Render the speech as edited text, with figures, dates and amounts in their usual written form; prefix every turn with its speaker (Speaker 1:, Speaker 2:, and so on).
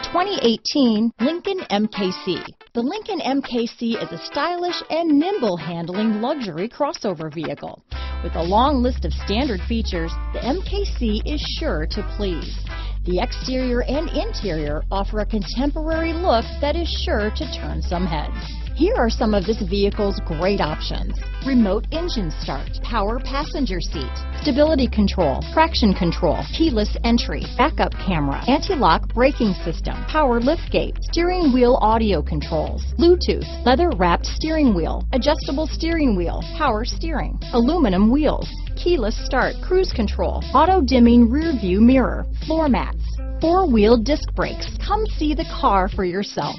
Speaker 1: 2018 Lincoln MKC. The Lincoln MKC is a stylish and nimble handling luxury crossover vehicle. With a long list of standard features, the MKC is sure to please. The exterior and interior offer a contemporary look that is sure to turn some heads. Here are some of this vehicle's great options: remote engine start, power passenger seat, stability control, traction control, keyless entry, backup camera, anti-lock braking system, power liftgate, steering wheel audio controls, Bluetooth, leather-wrapped steering wheel, adjustable steering wheel, power steering, aluminum wheels, keyless start, cruise control, auto-dimming rear view mirror, floor mats, four-wheel disc brakes. Come see the car for yourself.